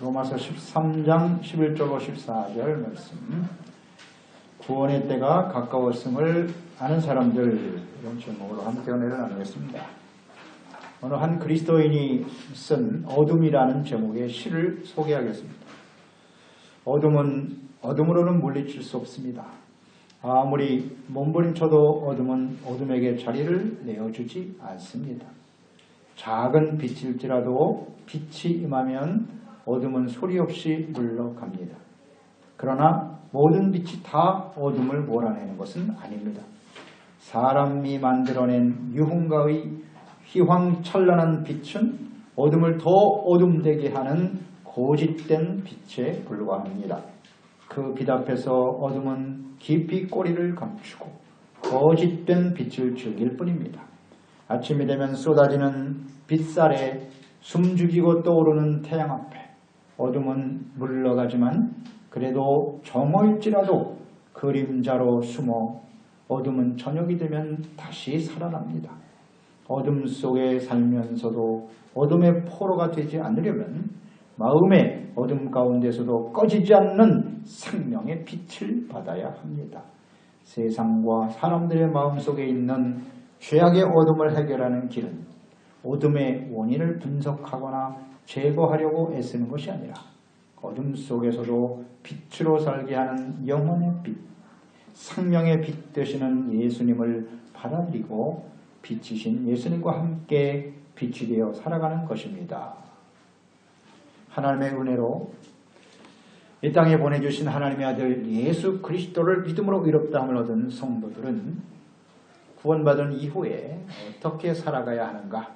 로마서 13장 11절로 14절 말씀. 구원의 때가 가까웠음을 아는 사람들, 이런 제목으로 함께 은혜를 나누겠습니다. 어느 한 그리스도인이 쓴 어둠이라는 제목의 시를 소개하겠습니다. 어둠은 어둠으로는 물리칠 수 없습니다. 아무리 몸부림쳐도 어둠은 어둠에게 자리를 내어주지 않습니다. 작은 빛일지라도 빛이 임하면 어둠은 소리 없이 물러갑니다. 그러나 모든 빛이 다 어둠을 몰아내는 것은 아닙니다. 사람이 만들어낸 유흥가의 휘황찬란한 빛은 어둠을 더 어둠되게 하는 고짓된 빛에 불과합니다. 그 빛 앞에서 어둠은 깊이 꼬리를 감추고 거짓된 빛을 즐길 뿐입니다. 아침이 되면 쏟아지는 빛살에 숨죽이고 떠오르는 태양 앞에 어둠은 물러가지만 그래도 정오일지라도 그림자로 숨어 어둠은 저녁이 되면 다시 살아납니다. 어둠 속에 살면서도 어둠의 포로가 되지 않으려면 마음의 어둠 가운데서도 꺼지지 않는 생명의 빛을 받아야 합니다. 세상과 사람들의 마음속에 있는 죄악의 어둠을 해결하는 길은 어둠의 원인을 분석하거나 제거하려고 애쓰는 것이 아니라 어둠 속에서도 빛으로 살게 하는 영혼의 빛, 생명의 빛 되시는 예수님을 받아들이고 빛이신 예수님과 함께 빛이 되어 살아가는 것입니다. 하나님의 은혜로 이 땅에 보내주신 하나님의 아들 예수 그리스도를 믿음으로 의롭다함을 얻은 성도들은 구원받은 이후에 어떻게 살아가야 하는가?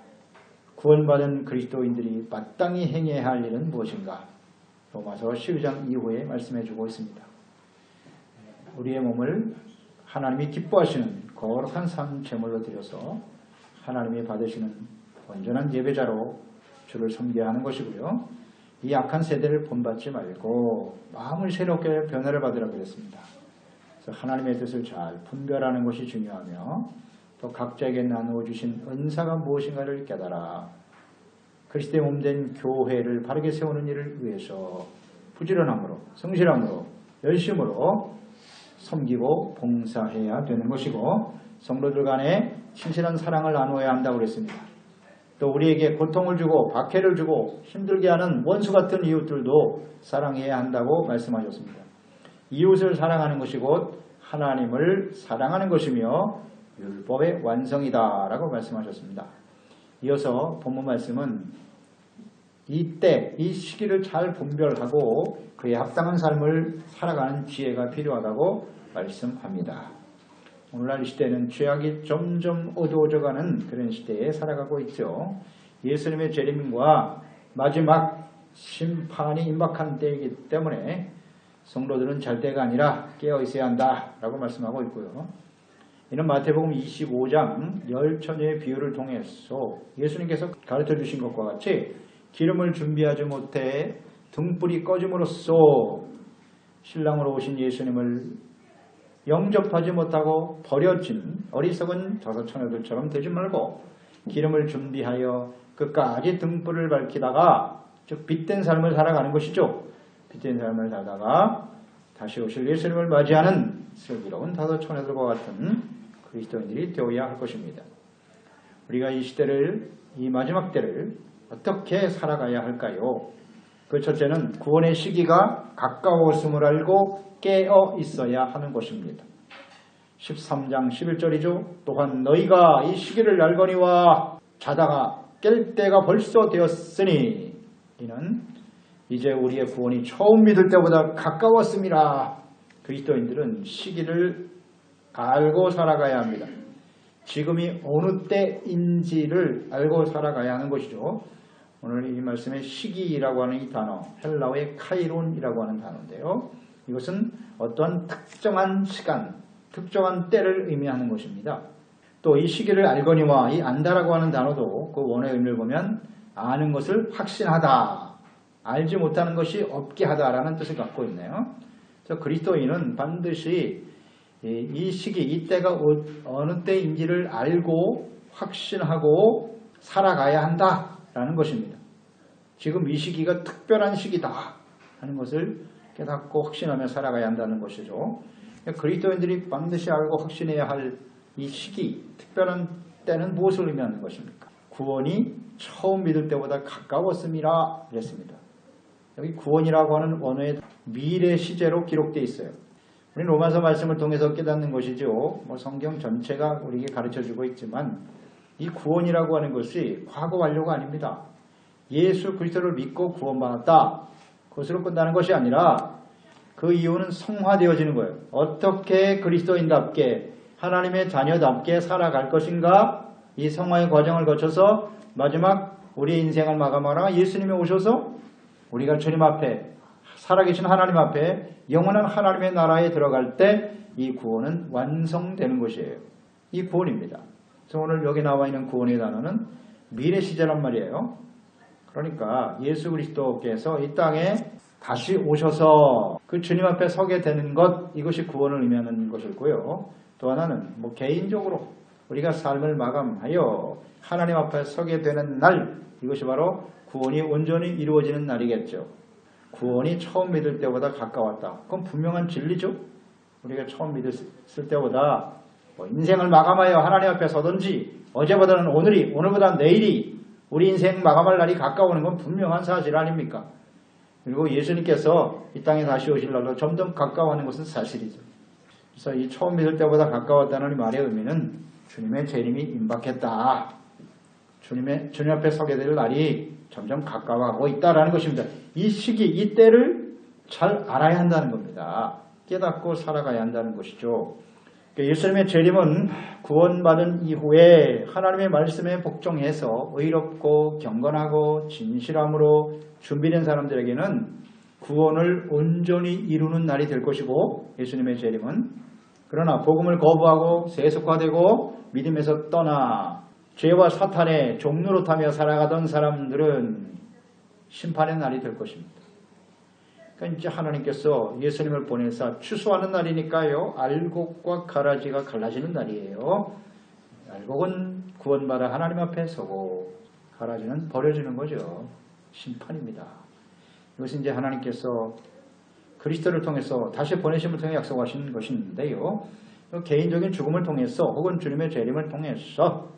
구원받은 그리스도인들이 마땅히 행해야 할 일은 무엇인가? 로마서 12장 이후에 말씀해 주고 있습니다. 우리의 몸을 하나님이 기뻐하시는 거룩한 삶 제물로 드려서 하나님이 받으시는 온전한 예배자로 주를 섬겨야 하는 것이고요. 이 악한 세대를 본받지 말고 마음을 새롭게 변화를 받으라고 그랬습니다. 그래서 하나님의 뜻을 잘 분별하는 것이 중요하며 또 각자에게 나누어 주신 은사가 무엇인가를 깨달아 그리스도의 몸된 교회를 바르게 세우는 일을 위해서 부지런함으로 성실함으로 열심으로 섬기고 봉사해야 되는 것이고 성도들 간에 신실한 사랑을 나누어야 한다고 그랬습니다. 또 우리에게 고통을 주고 박해를 주고 힘들게 하는 원수 같은 이웃들도 사랑해야 한다고 말씀하셨습니다. 이웃을 사랑하는 것이 곧 하나님을 사랑하는 것이며 율법의 완성이다 라고 말씀하셨습니다. 이어서 본문 말씀은 이때 이 시기를 잘 분별하고 그에 합당한 삶을 살아가는 지혜가 필요하다고 말씀합니다. 오늘날 이 시대는 죄악이 점점 어두워져가는 그런 시대에 살아가고 있죠. 예수님의 재림과 마지막 심판이 임박한 때이기 때문에 성도들은 잘 때가 아니라 깨어 있어야 한다라고 말씀하고 있고요. 이는 마태복음 25장 열 처녀의 비유를 통해서 예수님께서 가르쳐 주신 것과 같이 기름을 준비하지 못해 등불이 꺼짐으로써 신랑으로 오신 예수님을 영접하지 못하고 버려진 어리석은 저서 처녀들처럼 되지 말고 기름을 준비하여 끝까지 등불을 밝히다가 즉 빛된 삶을 살아가는 것이죠. 빛된 삶을 살다가 다시 오실 예수님을 맞이하는 슬기로운 다섯 처녀들과 같은 그리스도인들이 되어야 할 것입니다. 우리가 이 시대를, 이 마지막 때를 어떻게 살아가야 할까요? 그 첫째는 구원의 시기가 가까웠음을 알고 깨어 있어야 하는 것입니다. 13장 11절이죠. 또한 너희가 이 시기를 알거니와 자다가 깰 때가 벌써 되었으니 이는 이제 우리의 구원이 처음 믿을 때보다 가까웠음이라. 그리스도인들은 시기를 알고 살아가야 합니다. 지금이 어느 때인지를 알고 살아가야 하는 것이죠. 오늘 이 말씀의 시기라고 하는 이 단어, 헬라어의 카이론이라고 하는 단어인데요. 이것은 어떤 특정한 시간, 특정한 때를 의미하는 것입니다. 또 이 시기를 알거니와 이 안다라고 하는 단어도 그 원어의 의미를 보면 아는 것을 확신하다, 알지 못하는 것이 없게 하다라는 뜻을 갖고 있네요. 그래서 그리스도인은 반드시 이 시기, 이 때가 어느 때인지를 알고 확신하고 살아가야 한다라는 것입니다. 지금 이 시기가 특별한 시기다 하는 것을 깨닫고 확신하며 살아가야 한다는 것이죠. 그리스도인들이 반드시 알고 확신해야 할 이 시기, 특별한 때는 무엇을 의미하는 것입니까? 구원이 처음 믿을 때보다 가까웠음이라 그랬습니다. 여기 구원이라고 하는 언어에 미래 시제로 기록되어 있어요. 우리 로마서 말씀을 통해서 깨닫는 것이죠. 성경 전체가 우리에게 가르쳐주고 있지만 이 구원이라고 하는 것이 과거 완료가 아닙니다. 예수 그리스도를 믿고 구원받았다. 그것으로 끝나는 것이 아니라 그 이유는 성화되어지는 거예요. 어떻게 그리스도인답게 하나님의 자녀답게 살아갈 것인가? 이 성화의 과정을 거쳐서 마지막 우리의 인생을 마감하라 예수님이 오셔서 우리가 주님 앞에 살아계신 하나님 앞에 영원한 하나님의 나라에 들어갈 때 이 구원은 완성되는 것이에요. 이 구원입니다. 그래서 오늘 여기 나와 있는 구원의 단어는 미래 시제란 말이에요. 그러니까 예수 그리스도께서 이 땅에 다시 오셔서 그 주님 앞에 서게 되는 것, 이것이 구원을 의미하는 것이고요. 또 하나는 개인적으로 우리가 삶을 마감하여 하나님 앞에 서게 되는 날, 이것이 바로 구원이 온전히 이루어지는 날이겠죠. 구원이 처음 믿을 때보다 가까웠다. 그건 분명한 진리죠. 우리가 처음 믿었을 때보다 인생을 마감하여 하나님 앞에 서든지 어제보다는 오늘이, 오늘보다는 내일이 우리 인생 마감할 날이 가까우는 건 분명한 사실 아닙니까? 그리고 예수님께서 이 땅에 다시 오실 날로 점점 가까워하는 것은 사실이죠. 그래서 이 처음 믿을 때보다 가까웠다는 말의 의미는 주님의 재림이 임박했다. 주님 앞에 서게 될 날이 점점 가까워하고 있다라는 것입니다. 이 시기, 이 때를 잘 알아야 한다는 겁니다. 깨닫고 살아가야 한다는 것이죠. 예수님의 재림은 구원받은 이후에 하나님의 말씀에 복종해서 의롭고 경건하고 진실함으로 준비된 사람들에게는 구원을 온전히 이루는 날이 될 것이고, 예수님의 재림은 그러나 복음을 거부하고 세속화되고 믿음에서 떠나 죄와 사탄의 종로로 타며 살아가던 사람들은 심판의 날이 될 것입니다. 그러니까 이제 하나님께서 예수님을 보내사 추수하는 날이니까요. 알곡과 가라지가 갈라지는 날이에요. 알곡은 구원받아 하나님 앞에 서고 가라지는 버려지는 거죠. 심판입니다. 이것은 이제 하나님께서 그리스도를 통해서 다시 보내심을 통해 약속하신 것인데요. 개인적인 죽음을 통해서 혹은 주님의 재림을 통해서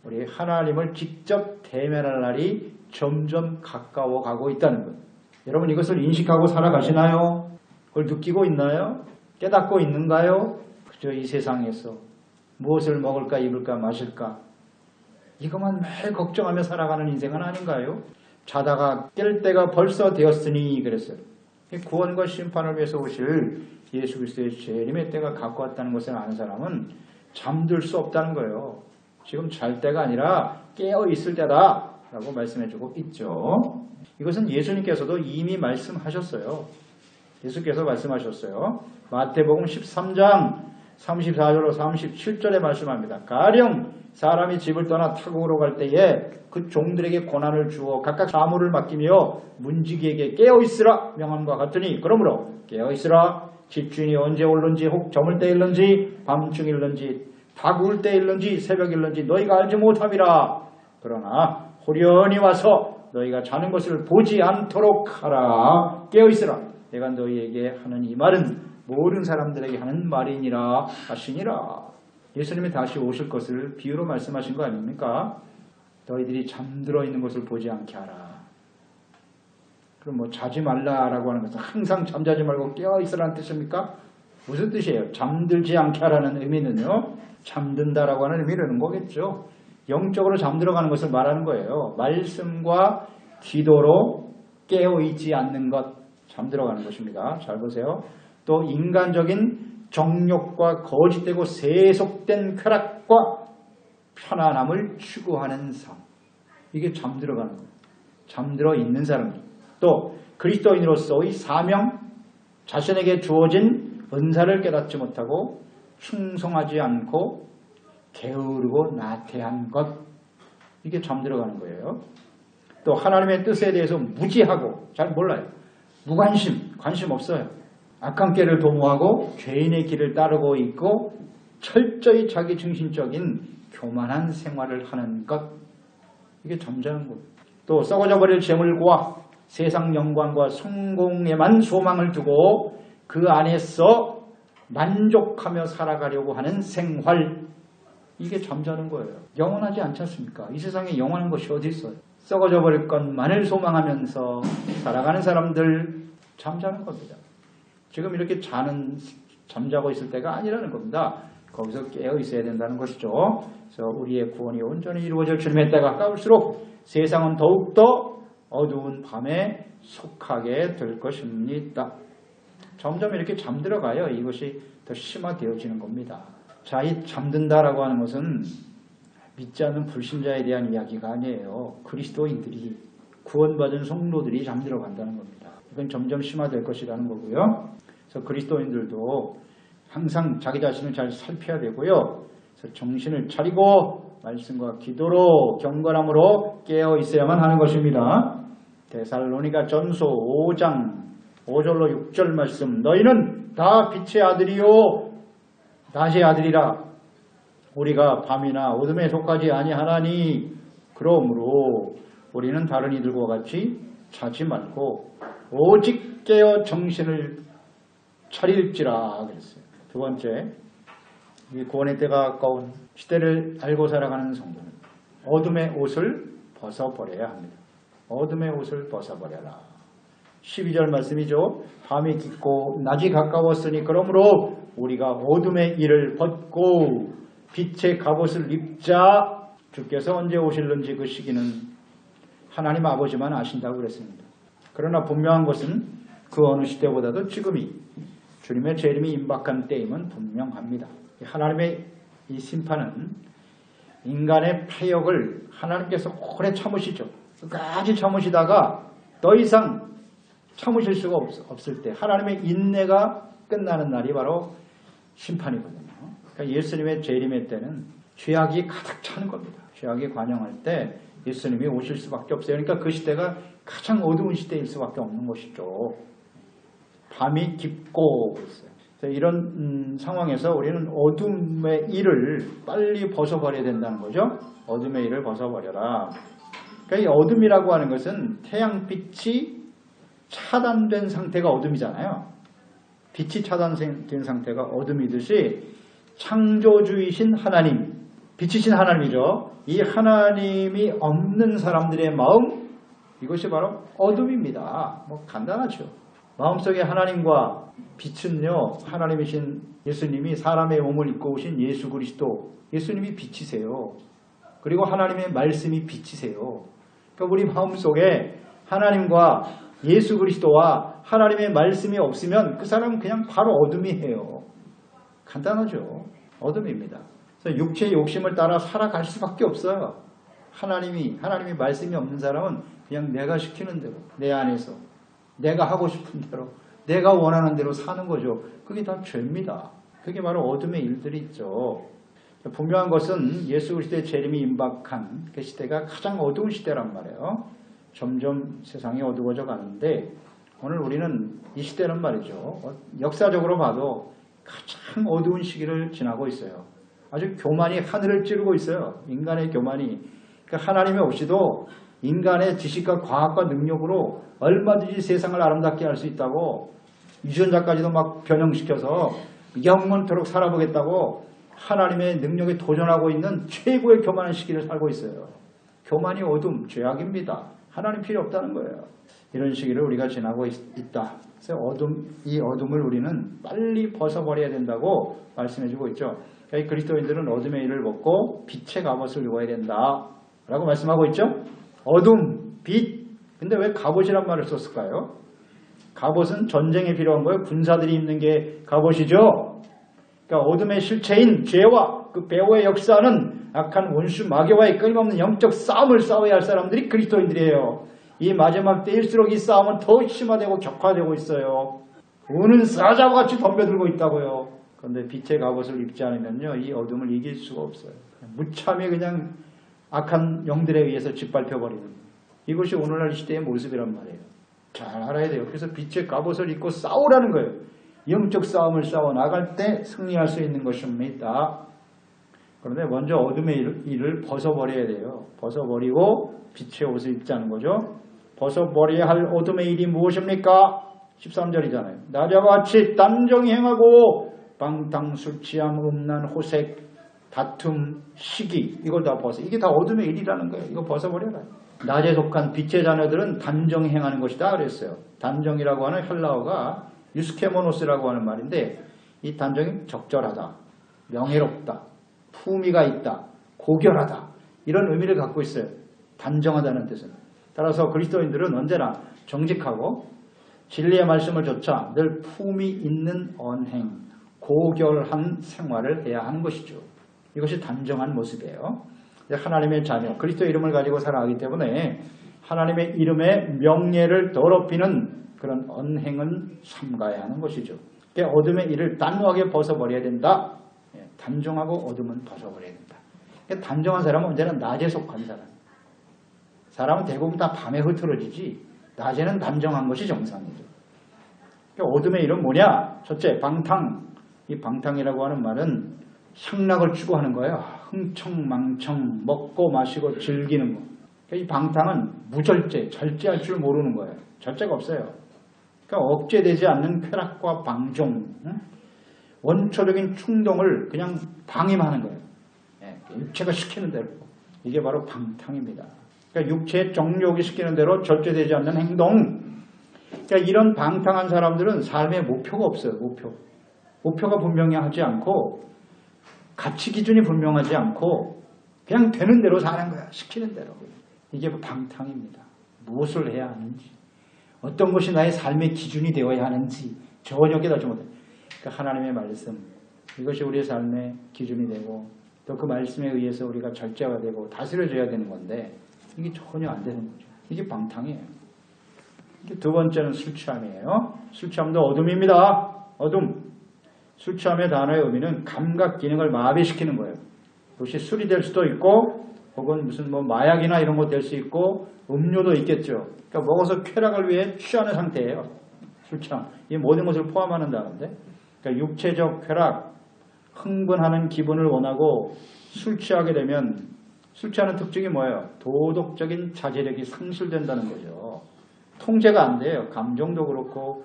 우리 하나님을 직접 대면할 날이 점점 가까워 가고 있다는 것. 여러분 이것을 인식하고 살아가시나요? 그걸 느끼고 있나요? 깨닫고 있는가요? 그저 이 세상에서 무엇을 먹을까 입을까 마실까 이것만 매일 걱정하며 살아가는 인생은 아닌가요? 자다가 깰 때가 벌써 되었으니 그랬어요. 구원과 심판을 위해서 오실 예수 그리스도의 재림의 때가 가까웠다는 것을 아는 사람은 잠들 수 없다는 거예요. 지금 잘 때가 아니라 깨어 있을 때다 라고 말씀해주고 있죠. 이것은 예수님께서도 이미 말씀하셨어요. 예수께서 말씀하셨어요. 마태복음 13장 34절로 37절에 말씀합니다. 가령 사람이 집을 떠나 타국으로 갈 때에 그 종들에게 고난을 주어 각각 사물을 맡기며 문지기에게 깨어있으라 명함과 같으니 그러므로 깨어있으라. 집주인이 언제 올는지 혹 저물 때일는지 밤중일는지 타국을 때일는지 새벽일는지 너희가 알지 못함이라. 그러나 호련히 와서 너희가 자는 것을 보지 않도록 하라. 깨어있으라. 내가 너희에게 하는 이 말은 모든 사람들에게 하는 말이니라 하시니라. 예수님이 다시 오실 것을 비유로 말씀하신 거 아닙니까? 너희들이 잠들어 있는 것을 보지 않게 하라. 그럼 자지 말라라고 하는 것은 항상 잠자지 말고 깨어있으라는 뜻입니까? 무슨 뜻이에요? 잠들지 않게 하라는 의미는요. 잠든다라고 하는 의미라는 거겠죠. 영적으로 잠들어가는 것을 말하는 거예요. 말씀과 기도로 깨어있지 않는 것, 잠들어가는 것입니다. 잘 보세요. 또 인간적인 정욕과 거짓되고 세속된 쾌락과 편안함을 추구하는 삶. 이게 잠들어가는 거예요. 잠들어 있는 사람들. 또 그리스도인으로서의 사명, 자신에게 주어진 은사를 깨닫지 못하고 충성하지 않고 게으르고 나태한 것. 이게 잠들어가는 거예요. 또 하나님의 뜻에 대해서 무지하고 잘 몰라요. 무관심, 관심 없어요. 악한 길을 도모하고 죄인의 길을 따르고 있고 철저히 자기 중심적인 교만한 생활을 하는 것. 이게 잠자는 거예요. 또 썩어져 버릴 재물과 세상 영광과 성공에만 소망을 두고 그 안에서 만족하며 살아가려고 하는 생활, 이게 잠자는 거예요. 영원하지 않지 않습니까? 이 세상에 영원한 것이 어디 있어요? 썩어져 버릴 것만을 소망하면서 살아가는 사람들 잠자는 겁니다. 지금 이렇게 잠자고 있을 때가 아니라는 겁니다. 거기서 깨어 있어야 된다는 것이죠. 그래서 우리의 구원이 온전히 이루어질 주님의 때가 가까울수록 세상은 더욱더 어두운 밤에 속하게 될 것입니다. 점점 이렇게 잠들어가요. 이것이 더 심화되어지는 겁니다. 자, 이 잠든다라고 하는 것은 믿지 않는 불신자에 대한 이야기가 아니에요. 그리스도인들이, 구원받은 성도들이 잠들어 간다는 겁니다. 이건 점점 심화될 것이라는 거고요. 그래서 그리스도인들도 항상 자기 자신을 잘 살펴야 되고요. 그래서 정신을 차리고 말씀과 기도로 경건함으로 깨어 있어야만 하는 것입니다. 데살로니가 전서 5장 5절로 6절 말씀, 너희는 다 빛의 아들이요 낮의 아들이라. 우리가 밤이나 어둠에 속하지 아니하나니 그러므로 우리는 다른 이들과 같이 자지 말고 오직 깨어 정신을 차릴지라 그랬어요. 두 번째, 이 구원의 때가 가까운 시대를 알고 살아가는 성도는 어둠의 옷을 벗어버려야 합니다. 어둠의 옷을 벗어버려라. 12절 말씀이죠. 밤이 깊고 낮이 가까웠으니 그러므로 우리가 어둠의 일을 벗고 빛의 갑옷을 입자. 주께서 언제 오실는지 그 시기는 하나님 아버지만 아신다고 그랬습니다. 그러나 분명한 것은 그 어느 시대보다도 지금이 주님의 재림이 임박한 때임은 분명합니다. 하나님의 이 심판은 인간의 패역을 하나님께서 오래 참으시죠. 끝까지 참으시다가 더 이상 참으실 수가 없을 때 하나님의 인내가 끝나는 날이 바로 심판이거든요. 그러니까 예수님의 재림의 때는 죄악이 가득 차는 겁니다. 죄악이 관영할 때 예수님이 오실 수밖에 없어요. 그러니까 그 시대가 가장 어두운 시대일 수밖에 없는 것이죠. 밤이 깊고 있어요. 이런 상황에서 우리는 어둠의 일을 빨리 벗어버려야 된다는 거죠. 어둠의 일을 벗어버려라. 그러니까 이 어둠이라고 하는 것은 태양빛이 차단된 상태가 어둠이잖아요. 빛이 차단된 상태가 어둠이듯이 창조주이신 하나님, 빛이신 하나님이죠. 이 하나님이 없는 사람들의 마음, 이것이 바로 어둠입니다. 뭐 간단하죠. 마음속에 하나님과 빛은요, 하나님이신 예수님이 사람의 몸을 입고 오신 예수 그리스도, 예수님이 빛이세요. 그리고 하나님의 말씀이 빛이세요. 그러니까 우리 마음속에 하나님과 예수 그리스도와 하나님의 말씀이 없으면 그 사람은 그냥 바로 어둠이에요. 간단하죠. 어둠입니다. 그래서 육체의 욕심을 따라 살아갈 수밖에 없어요. 하나님의 말씀이 없는 사람은 그냥 내가 시키는 대로, 내 안에서 내가 하고 싶은 대로, 내가 원하는 대로 사는 거죠. 그게 다 죄입니다. 그게 바로 어둠의 일들이 있죠. 분명한 것은 예수 그리스도의 재림이 임박한 그 시대가 가장 어두운 시대란 말이에요. 점점 세상이 어두워져 가는데 오늘 우리는 이 시대는 말이죠. 역사적으로 봐도 가장 어두운 시기를 지나고 있어요. 아주 교만이 하늘을 찌르고 있어요. 인간의 교만이. 그러니까 하나님이 없이도 인간의 지식과 과학과 능력으로 얼마든지 세상을 아름답게 할 수 있다고 유전자까지도 막 변형시켜서 영원토록 살아보겠다고 하나님의 능력에 도전하고 있는 최고의 교만한 시기를 살고 있어요. 교만이 어둠, 죄악입니다. 하나님 필요 없다는 거예요. 이런 시기를 우리가 지나고 있다. 그래서 이 어둠을 우리는 빨리 벗어버려야 된다고 말씀해주고 있죠. 그러니까 그리스도인들은 어둠의 일을 벗고 빛의 갑옷을 입어야 된다 라고 말씀하고 있죠. 어둠, 빛. 근데 왜 갑옷이란 말을 썼을까요? 갑옷은 전쟁에 필요한 거예요. 군사들이 입는 게 갑옷이죠. 그러니까 어둠의 실체인 죄와 그 배후의 역사는 악한 원수 마귀와의 끊임없는 영적 싸움을 싸워야 할 사람들이 그리스도인들이에요. 이 마지막 때일수록 이 싸움은 더 심화되고 격화되고 있어요. 우는 사자와 같이 덤벼들고 있다고요. 그런데 빛의 갑옷을 입지 않으면요, 이 어둠을 이길 수가 없어요. 무참히 그냥 악한 영들에 의해서 짓밟혀버리는, 이것이 오늘날 시대의 모습이란 말이에요. 잘 알아야 돼요. 그래서 빛의 갑옷을 입고 싸우라는 거예요. 영적 싸움을 싸워 나갈 때 승리할 수 있는 것입니다. 그런데 먼저 어둠의 일을 벗어버려야 돼요. 벗어버리고 빛의 옷을 입자는 거죠. 벗어버려야 할 어둠의 일이 무엇입니까? 13절이잖아요. 낮과 같이 단정히 행하고 방탕술취함, 음란, 호색, 다툼, 시기 이걸 다 벗어. 이게 다 어둠의 일이라는 거예요. 이거 벗어버려라. 낮에 속한 빛의 자녀들은 단정히 행하는 것이다 그랬어요. 단정이라고 하는 헬라어가 유스케모노스라고 하는 말인데 이 단정이 적절하다, 명예롭다, 품위가 있다, 고결하다 이런 의미를 갖고 있어요. 단정하다는 뜻은. 따라서 그리스도인들은 언제나 정직하고 진리의 말씀을 좇아 늘 품위 있는 언행, 고결한 생활을 해야 하는 것이죠. 이것이 단정한 모습이에요. 하나님의 자녀, 그리스도 이름을 가지고 살아가기 때문에 하나님의 이름의 명예를 더럽히는 그런 언행은 삼가야 하는 것이죠. 어둠의 일을 단호하게 벗어버려야 된다. 단정하고 어둠은 벗어버려야 된다. 단정한 사람은 언제나 낮에 속한 사람. 사람은 대부분 다 밤에 흐트러지지 낮에는 단정한 것이 정상이죠. 어둠의 일은 뭐냐? 첫째, 방탕. 이 방탕이라고 하는 말은 향락을 추구하는 거예요. 흥청망청 먹고 마시고 즐기는 거. 이 방탕은 무절제, 절제할 줄 모르는 거예요. 절제가 없어요. 그러니까 억제되지 않는 쾌락과 방종, 원초적인 충동을 그냥 방임하는 거예요. 육체가 시키는 대로. 이게 바로 방탕입니다. 그러니까 육체의 정욕이 시키는 대로 절제되지 않는 행동. 그러니까 이런 방탕한 사람들은 삶의 목표가 없어요. 목표가 분명하지 않고 가치 기준이 분명하지 않고 그냥 되는 대로 사는 거야. 시키는 대로. 이게 방탕입니다. 무엇을 해야 하는지, 어떤 것이 나의 삶의 기준이 되어야 하는지 전혀 깨닫지 못해요. 그러니까 하나님의 말씀, 이것이 우리의 삶의 기준이 되고 또 그 말씀에 의해서 우리가 절제가 되고 다스려져야 되는 건데 이게 전혀 안 되는 거죠. 이게 방탕이에요. 두 번째는 술 취함이에요. 술 취함도 어둠입니다. 어둠. 술 취함의 단어의 의미는 감각 기능을 마비시키는 거예요. 그것이 술이 될 수도 있고 혹은 무슨 마약이나 이런 거 될 수 있고 음료도 있겠죠. 그러니까 먹어서 쾌락을 위해 취하는 상태예요. 술 취함. 이 모든 것을 포함하는다는데. 그러니까 육체적 쾌락, 흥분하는 기분을 원하고 술 취하게 되면 술 취하는 특징이 뭐예요? 도덕적인 자제력이 상실된다는 거죠. 통제가 안 돼요. 감정도 그렇고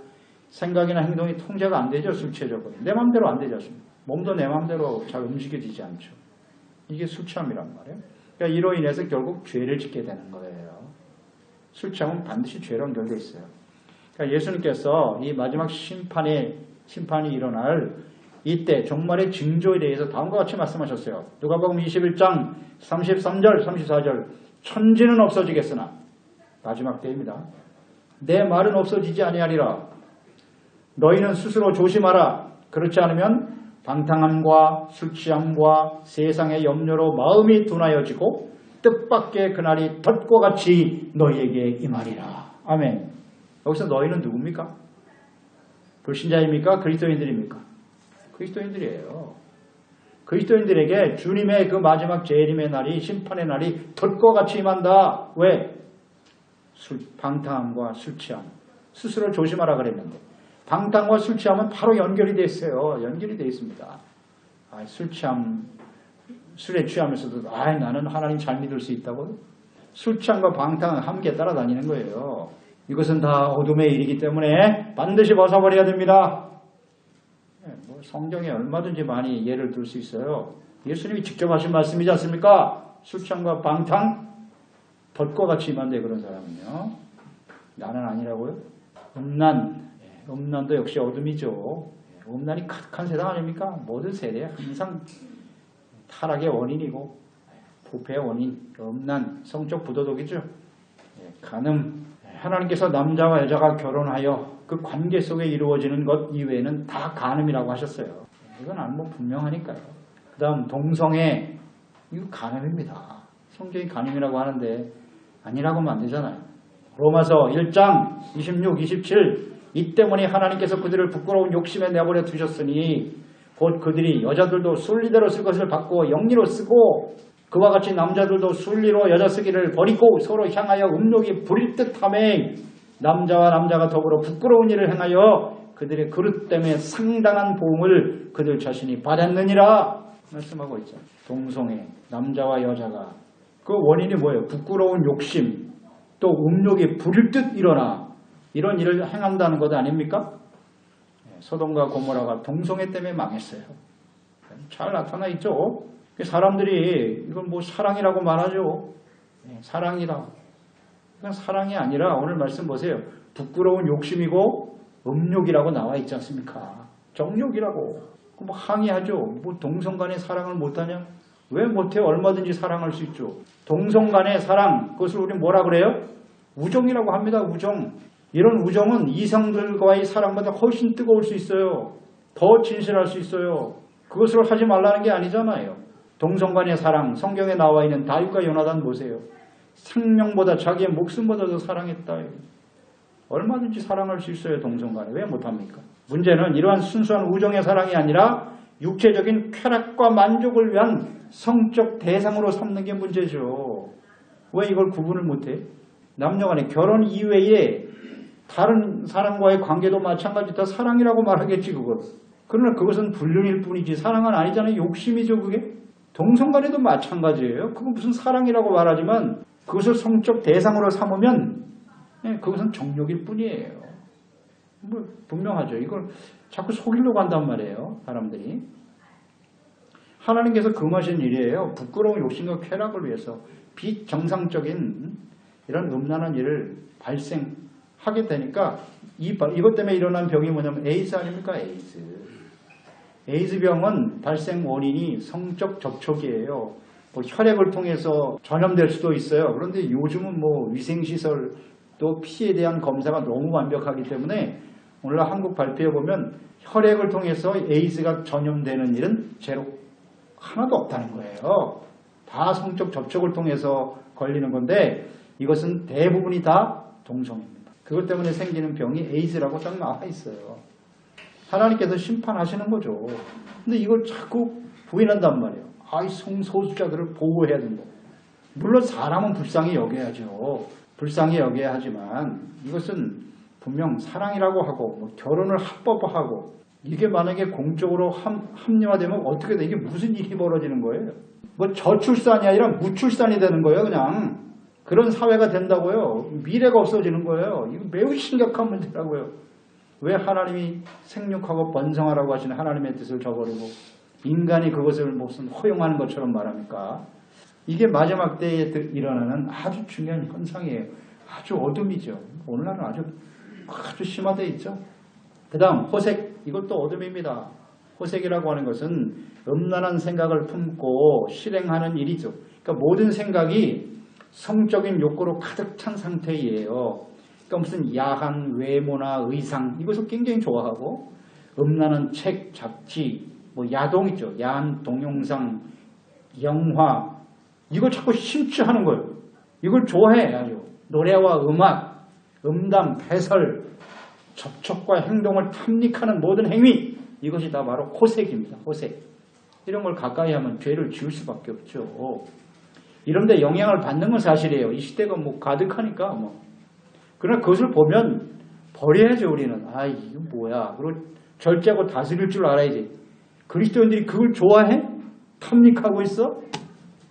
생각이나 행동이 통제가 안 되죠. 술 취해져버려. 내 마음대로 안 되지 않습니까? 몸도 내 마음대로 잘 움직여지지 않죠. 이게 술 취함이란 말이에요. 그러니까 이로 인해서 결국 죄를 짓게 되는 거예요. 술 취함은 반드시 죄로 연결되어 있어요. 그러니까 예수님께서 이 마지막 심판이 일어날 이때 종말의 징조에 대해서 다음과 같이 말씀하셨어요. 누가복음 21장 33절 34절 천지는 없어지겠으나 마지막 때입니다. 내 말은 없어지지 아니하리라. 너희는 스스로 조심하라. 그렇지 않으면 방탕함과 술취함과 세상의 염려로 마음이 둔하여지고 뜻밖의 그날이 덫과 같이 너희에게 임하리라. 아멘. 여기서 너희는 누굽니까? 불신자입니까? 그리스도인들입니까? 그리스도인들이에요. 그리스도인들에게 주님의 그 마지막 재림의 날이, 심판의 날이 덫과 같이 임한다. 왜? 방탕함과 술취함. 스스로 조심하라 그랬는데 방탕과 술취함은 바로 연결이 되어 있어요. 연결이 되어 있습니다. 술취함, 술에 취하면서도 나는 하나님 잘 믿을 수 있다고요? 술취함과 방탕은 함께 따라다니는 거예요. 이것은 다 어둠의 일이기 때문에 반드시 벗어버려야 됩니다. 성경에 얼마든지 많이 예를 들 수 있어요. 예수님이 직접 하신 말씀이지 않습니까? 술취함과 방탕, 덫과 같이 임한데 그런 사람은요. 나는 아니라고요? 음란도 역시 어둠이죠. 음란이 가득한 세상 아닙니까? 모든 세대에 항상 타락의 원인이고 부패의 원인, 음란, 성적 부도덕이죠. 간음, 하나님께서 남자와 여자가 결혼하여 그 관계 속에 이루어지는 것 이외에는 다 간음이라고 하셨어요. 이건 분명하니까요. 그 다음 동성애, 이거 간음입니다. 성경이 간음이라고 하는데 아니라고 하면 안 되잖아요. 로마서 1장 26, 27 이 때문에 하나님께서 그들을 부끄러운 욕심에 내버려 두셨으니 곧 그들이 여자들도 순리대로 쓸 것을 바꾸어 영리로 쓰고 그와 같이 남자들도 순리로 여자 쓰기를 버리고 서로 향하여 음욕이 부릴 듯하매 남자와 남자가 더불어 부끄러운 일을 행하여 그들의 그릇 때문에 상당한 보응을 그들 자신이 받았느니라 말씀하고 있죠. 동성애, 남자와 여자가 그 원인이 뭐예요? 부끄러운 욕심. 또 음욕이 부릴 듯 일어나 이런 일을 행한다는 것 아닙니까? 소돔과 고모라가 동성애 때문에 망했어요. 잘 나타나 있죠. 사람들이 이건 뭐 사랑이라고 말하죠. 사랑이라. 그냥 사랑이 아니라 오늘 말씀 보세요. 부끄러운 욕심이고 음욕이라고 나와 있지 않습니까? 정욕이라고. 뭐 항의하죠. 뭐 동성 간의 사랑을 못하냐? 왜 못해요? 얼마든지 사랑할 수 있죠. 동성 간의 사랑, 그것을 우리 뭐라 그래요? 우정이라고 합니다. 우정. 이런 우정은 이성들과의 사랑보다 훨씬 뜨거울 수 있어요. 더 진실할 수 있어요. 그것을 하지 말라는 게 아니잖아요. 동성 간의 사랑, 성경에 나와 있는 다윗과 요나단 보세요. 생명보다 자기의 목숨보다 더 사랑했다. 얼마든지 사랑할 수 있어요. 동성 간에. 왜 못합니까? 문제는 이러한 순수한 우정의 사랑이 아니라 육체적인 쾌락과 만족을 위한 성적 대상으로 삼는 게 문제죠. 왜 이걸 구분을 못해? 남녀간의 결혼 이외에 다른 사람과의 관계도 마찬가지 다 사랑이라고 말하겠지 그걸. 그러나 그것은 불륜일 뿐이지 사랑은 아니잖아요. 욕심이죠 그게. 동성간에도 마찬가지예요. 그건 무슨 사랑이라고 말하지만 그것을 성적 대상으로 삼으면 그것은 정욕일 뿐이에요. 뭐 분명하죠. 이걸 자꾸 속이려고 한단 말이에요. 사람들이. 하나님께서 금하신 일이에요. 부끄러운 욕심과 쾌락을 위해서 비정상적인 이런 음란한 일을 발생하게 되니까 이것 때문에 일어난 병이 뭐냐면 에이즈 아닙니까? 에이즈. 에이즈병은 발생 원인이 성적 접촉이에요. 뭐 혈액을 통해서 전염될 수도 있어요. 그런데 요즘은 뭐 위생시설 또 피에 대한 검사가 너무 완벽하기 때문에 오늘 한국 발표해 보면 혈액을 통해서 에이즈가 전염되는 일은 제로 하나도 없다는 거예요. 다 성적 접촉을 통해서 걸리는 건데 이것은 대부분이 다 동성입니다. 그것 때문에 생기는 병이 에이즈라고 딱 나와 있어요. 하나님께서 심판하시는 거죠. 근데 이걸 자꾸 부인한단 말이에요. 아이 성소수자들을 보호해야 된다. 물론 사람은 불쌍히 여겨야죠. 불쌍히 여겨야 하지만 이것은 분명 사랑이라고 하고 뭐 결혼을 합법화하고 이게 만약에 공적으로 합리화되면 어떻게 돼? 이게 무슨 일이 벌어지는 거예요? 뭐 저출산이 아니라 무출산이 되는 거예요. 그냥 그런 사회가 된다고요. 미래가 없어지는 거예요. 이거 매우 심각한 문제라고요. 왜 하나님이 생육하고 번성하라고 하시는 하나님의 뜻을 저버리고 인간이 그것을 무슨 허용하는 것처럼 말합니까? 이게 마지막 때에 일어나는 아주 중요한 현상이에요. 아주 어둠이죠. 오늘날은 아주 심화되어 있죠. 그 다음 호색, 이것도 어둠입니다. 호색이라고 하는 것은 음란한 생각을 품고 실행하는 일이죠. 그러니까 모든 생각이 성적인 욕구로 가득 찬 상태예요. 그러니까 무슨 야한 외모나 의상 이것을 굉장히 좋아하고 음란한 책, 잡지, 뭐 야동 있죠. 야한 동영상, 영화 이걸 자꾸 심취하는 거예요. 이걸 좋아해 아주. 노래와 음악, 음담, 배설, 접촉과 행동을 탐닉하는 모든 행위 이것이 다 바로 호색입니다. 호색. 이런 걸 가까이 하면 죄를 지을 수밖에 없죠. 이런 데 영향을 받는 건 사실이에요. 이 시대가 뭐 가득하니까 뭐. 그러나 그것을 보면 버려야죠 우리는. 아 이게 뭐야. 그리고 절제하고 다스릴 줄 알아야지. 그리스도인들이 그걸 좋아해? 탐닉하고 있어?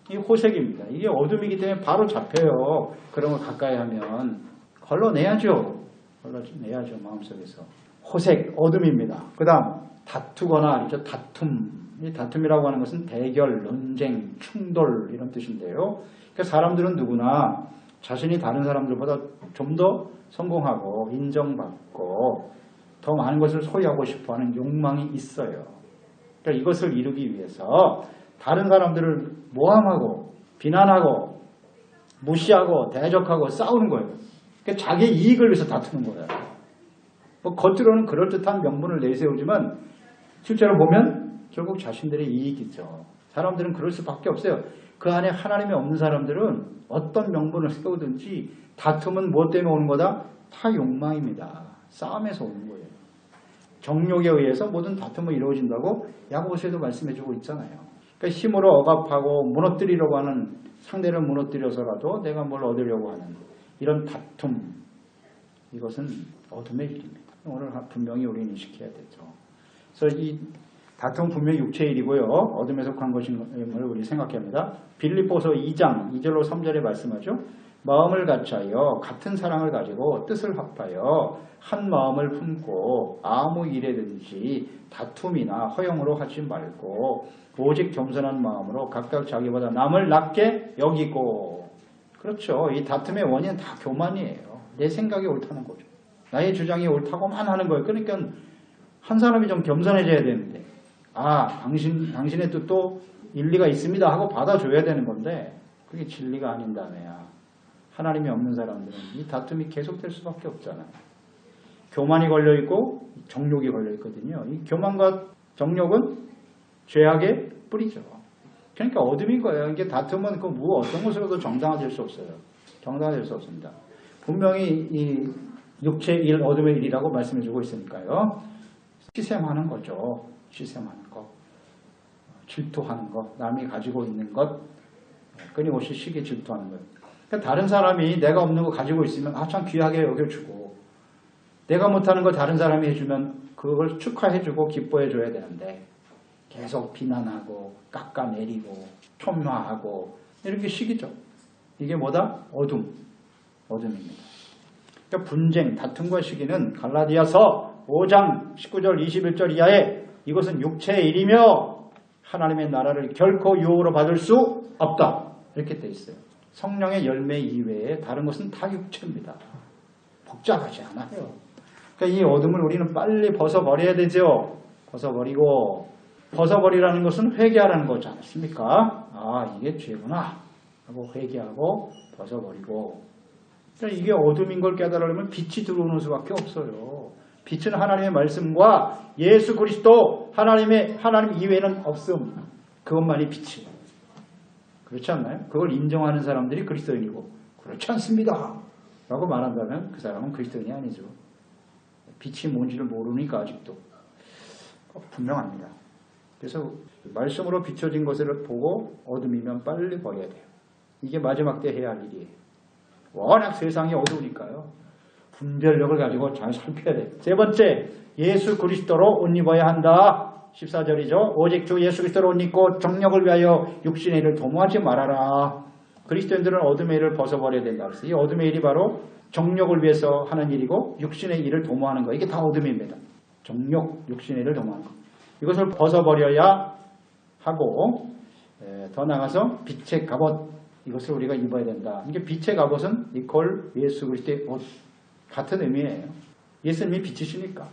이게 호색입니다. 이게 어둠이기 때문에 바로 잡혀요. 그런 걸 가까이 하면. 걸러내야죠. 걸러내야죠 마음속에서. 호색, 어둠입니다. 그 다음 다투거나 다툼. 이 다툼이라고 하는 것은 대결, 논쟁, 충돌 이런 뜻인데요. 그러니까 사람들은 누구나 자신이 다른 사람들보다 좀 더 성공하고 인정받고 더 많은 것을 소유하고 싶어하는 욕망이 있어요. 그러니까 이것을 이루기 위해서 다른 사람들을 모함하고 비난하고 무시하고 대적하고 싸우는 거예요. 그러니까 자기의 이익을 위해서 다투는 거예요. 뭐 겉으로는 그럴듯한 명분을 내세우지만 실제로 보면 결국 자신들의 이익이죠. 사람들은 그럴 수밖에 없어요. 그 안에 하나님이 없는 사람들은 어떤 명분을 세우든지 다툼은 무엇 때문에 오는 거다? 다 욕망입니다. 싸움에서 오는 거예요. 정욕에 의해서 모든 다툼은 이루어진다고 야고보서에도 말씀해주고 있잖아요. 그러니까 힘으로 억압하고 무너뜨리려고 하는 상대를 무너뜨려서라도 내가 뭘 얻으려고 하는 이런 다툼 이것은 어둠의 일입니다. 오늘 분명히 우리는 인식해야 되죠. 그래서 이 다툼은 분명히 육체의 일이고요. 어둠에 속한 것인 걸 우리 생각해야 합니다. 빌립보서 2장 2절로 3절에 말씀하죠. 마음을 같이하여 같은 사랑을 가지고 뜻을 합하여 한 마음을 품고 아무 일에든지 다툼이나 허용으로 하지 말고 오직 겸손한 마음으로 각각 자기보다 남을 낮게 여기고. 그렇죠. 이 다툼의 원인은 다 교만이에요. 내 생각이 옳다는 거죠. 나의 주장이 옳다고만 하는 거예요. 그러니까 한 사람이 좀 겸손해져야 되는데 당신의 뜻도 일리가 있습니다 하고 받아줘야 되는 건데 그게 진리가 아닌다며야. 하나님이 없는 사람들은 이 다툼이 계속될 수밖에 없잖아요. 교만이 걸려있고 정욕이 걸려있거든요. 이 교만과 정욕은 죄악의 뿌리죠. 그러니까 어둠인 거예요. 이게 다툼은 어떤 것으로도 정당화될 수 없어요. 정당화될 수 없습니다. 분명히 이 육체의 일, 어둠의 일이라고 말씀해주고 있으니까요. 시샘하는 거죠. 시샘하는 것. 질투하는 것. 남이 가지고 있는 것. 끊임없이 시기 질투하는 것. 그러니까 다른 사람이 내가 없는 거 가지고 있으면 참 귀하게 여겨주고 내가 못하는 거 다른 사람이 해주면 그걸 축하해주고 기뻐해줘야 되는데 계속 비난하고 깎아내리고 폄하하고 이렇게 시기죠. 이게 뭐다? 어둠입니다. 그러니까 분쟁, 다툼과 시기는 갈라디아서 5장 19절 21절 이하에 이것은 육체의 일이며 하나님의 나라를 결코 유혹으로 받을 수 없다. 이렇게 돼 있어요. 성령의 열매 이외에 다른 것은 다 육체입니다. 복잡하지 않아요. 그러니까 이 어둠을 우리는 빨리 벗어버려야 되죠. 벗어버리라는 것은 회개하라는 거지 않습니까? 이게 죄구나 하고 회개하고 벗어버리고. 그러니까 이게 어둠인 걸 깨달으려면 빛이 들어오는 수밖에 없어요. 빛은 하나님의 말씀과 예수 그리스도 하나님 이외에는 없음. 그것만이 빛이에요. 그렇지 않나요? 그걸 인정하는 사람들이 그리스도인이고 그렇지 않습니다 라고 말한다면 그 사람은 그리스도인이 아니죠. 빛이 뭔지를 모르니까 아직도 분명합니다. 그래서 말씀으로 비춰진 것을 보고 어둠이면 빨리 버려야 돼요. 이게 마지막 때 해야 할 일이에요. 워낙 세상이 어두우니까요. 분별력을 가지고 잘 살펴야 돼요. 세 번째, 예수 그리스도로 옷 입어야 한다. 14절이죠. 오직 주 예수 그리스도로 옷 입고 정력을 위하여 육신의 일을 도모하지 말아라. 그리스도인들은 어둠의 일을 벗어버려야 된다. 그래서 이 어둠의 일이 바로 정력을 위해서 하는 일이고 육신의 일을 도모하는 거. 이게 다 어둠입니다. 정력, 육신의 일을 도모하는 거. 이것을 벗어버려야 하고 더 나아가서 빛의 갑옷. 이것을 우리가 입어야 된다. 이게 빛의 갑옷은 이퀄 예수 그리스도의 옷. 같은 의미예요. 예수님이 빛이시니까.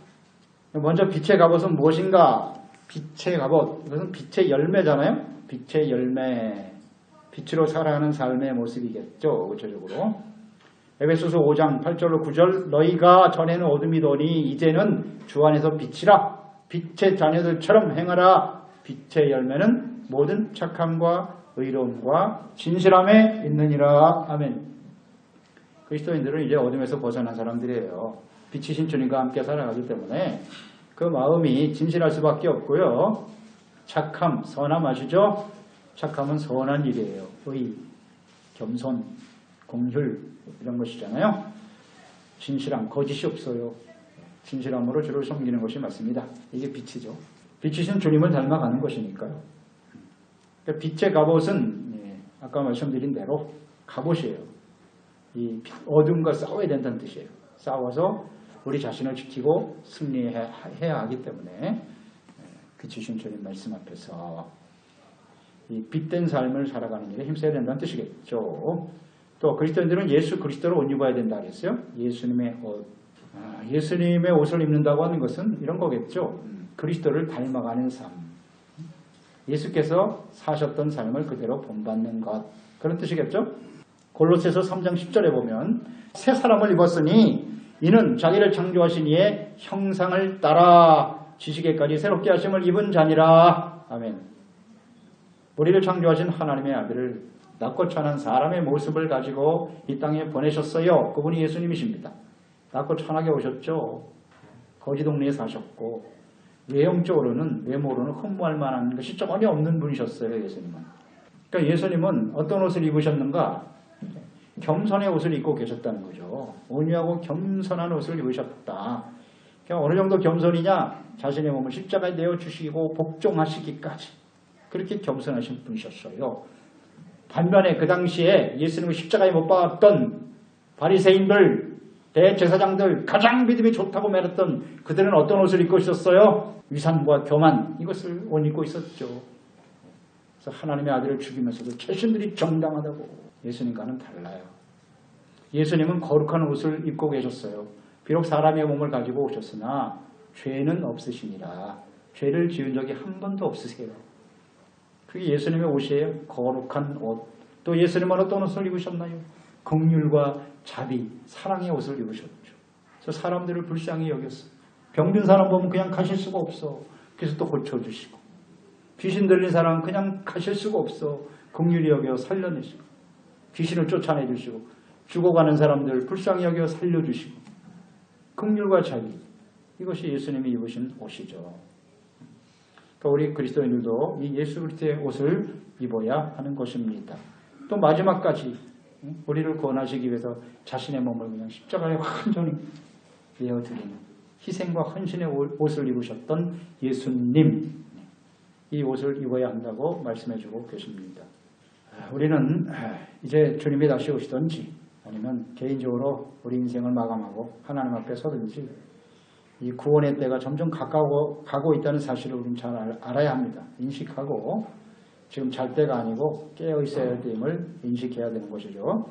먼저 빛의 갑옷은 무엇인가? 빛의 갑옷. 이것은 빛의 열매잖아요. 빛의 열매. 빛으로 살아가는 삶의 모습이겠죠. 구체적으로. 에베소서 5장 8절로 9절 너희가 전에는 어둠이더니 이제는 주 안에서 빛이라. 빛의 자녀들처럼 행하라. 빛의 열매는 모든 착함과 의로움과 진실함에 있느니라. 아멘. 그리스도인들은 이제 어둠에서 벗어난 사람들이에요. 빛이신 주님과 함께 살아가기 때문에 그 마음이 진실할 수밖에 없고요. 착함, 선함 아시죠? 착함은 선한 일이에요. 의, 겸손, 공율 이런 것이잖아요. 진실함, 거짓이 없어요. 진실함으로 주를 섬기는 것이 맞습니다. 이게 빛이죠. 빛이신 주님을 닮아가는 것이니까요. 그러니까 빛의 갑옷은 아까 말씀드린 대로 갑옷이에요. 이 어둠과 싸워야 된다는 뜻이에요. 싸워서 우리 자신을 지키고 승리해야 하기 때문에 빛이신 주님 말씀 앞에서 이 빛된 삶을 살아가는 일에 힘써야 된다는 뜻이겠죠. 또 그리스도인들은 예수 그리스도로 옷 입어야 된다 그랬어요. 예수님의 옷. 예수님의 옷을 입는다고 하는 것은 이런 거겠죠. 그리스도를 닮아가는 삶. 예수께서 사셨던 삶을 그대로 본받는 것. 그런 뜻이겠죠. 골로새서 3장 10절에 보면 새 사람을 입었으니 이는 자기를 창조하신 이의 형상을 따라 지식에까지 새롭게 하심을 입은 자니라. 아멘. 우리를 창조하신 하나님의 아들을 낮고 천한 사람의 모습을 가지고 이 땅에 보내셨어요. 그분이 예수님이십니다. 낮고 천하게 오셨죠. 거지 동네에 사셨고 외형적으로는 외모로는 흠모할 만한 것이 전혀 없는 분이셨어요. 예수님은. 그러니까 예수님은 어떤 옷을 입으셨는가? 겸손의 옷을 입고 계셨다는 거죠. 온유하고 겸손한 옷을 입으셨다. 그러니까 어느 정도 겸손이냐? 자신의 몸을 십자가에 내어주시고 복종하시기까지 그렇게 겸손하신 분이셨어요. 반면에 그 당시에 예수님을 십자가에 못 박았던 바리새인들, 대제사장들, 가장 믿음이 좋다고 말했던 그들은 어떤 옷을 입고 있었어요? 위상과 교만, 이것을 옷 입고 있었죠. 그래서 하나님의 아들을 죽이면서도 자신들이 정당하다고. 예수님과는 달라요. 예수님은 거룩한 옷을 입고 계셨어요. 비록 사람의 몸을 가지고 오셨으나 죄는 없으시니라. 죄를 지은 적이 한 번도 없으세요. 그게 예수님의 옷이에요. 거룩한 옷. 또 예수님은 어떤 옷을 입으셨나요? 긍휼과 자비, 사랑의 옷을 입으셨죠. 그래서 사람들을 불쌍히 여겼어요. 병든 사람 보면 그냥 가실 수가 없어. 그래서 또 고쳐주시고. 귀신 들린 사람 그냥 가실 수가 없어. 긍휼히 여겨 살려내시고. 귀신을 쫓아내주시고. 죽어가는 사람들 불쌍히 여겨 살려주시고. 긍휼과 자비. 이것이 예수님이 입으신 옷이죠. 그러니까 우리 그리스도인들도 이 예수 그리스도의 옷을 입어야 하는 것입니다. 또 마지막까지 우리를 구원하시기 위해서 자신의 몸을 그냥 십자가에 완전히 내어드리는 희생과 헌신의 옷을 입으셨던 예수님, 이 옷을 입어야 한다고 말씀해주고 계십니다. 우리는 이제 주님이 다시 오시든지 아니면 개인적으로 우리 인생을 마감하고 하나님 앞에 서든지 이 구원의 때가 점점 가고 있다는 사실을 우리는 잘 알아야 합니다. 인식하고 지금 잘 때가 아니고 깨어 있어야 할 때임을 인식해야 되는 것이죠.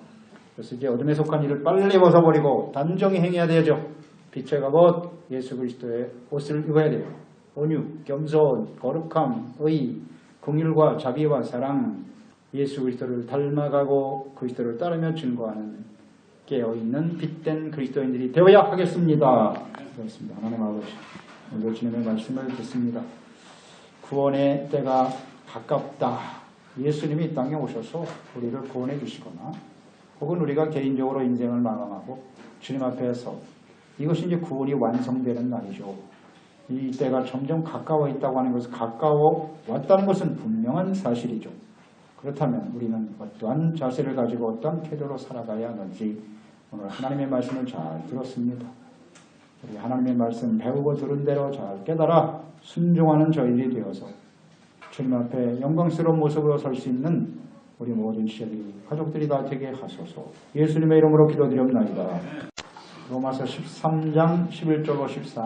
그래서 이제 어둠에 속한 일을 빨리 벗어버리고 단정히 행해야 되죠. 빛의 갑옷 예수 그리스도의 옷을 입어야 돼요. 온유, 겸손, 거룩함, 의, 긍휼과 자비와 사랑, 예수 그리스도를 닮아가고 그리스도를 따르며 증거하는 깨어있는 빛된 그리스도인들이 되어야 하겠습니다. 그렇습니다. 하나님 아버지, 오늘 주님의 말씀을 듣습니다. 구원의 때가 가깝다. 예수님이 이 땅에 오셔서 우리를 구원해 주시거나 혹은 우리가 개인적으로 인생을 마감하고 주님 앞에서 이것이 이제 구원이 완성되는 날이죠. 이 때가 점점 가까워 있다고 하는 것은 가까워 왔다는 것은 분명한 사실이죠. 그렇다면 우리는 어떠한 자세를 가지고 어떠한 태도로 살아가야 하는지 오늘 하나님의 말씀을 잘 들었습니다. 우리 하나님의 말씀 배우고 들은 대로 잘 깨달아 순종하는 저희들이 되어서 주님 앞에 영광스러운 모습으로 설 수 있는 우리 모든 시절이 가족들이 다 되게 하소서. 예수님의 이름으로 기도드리옵나이다. 로마서 13장 11절로 14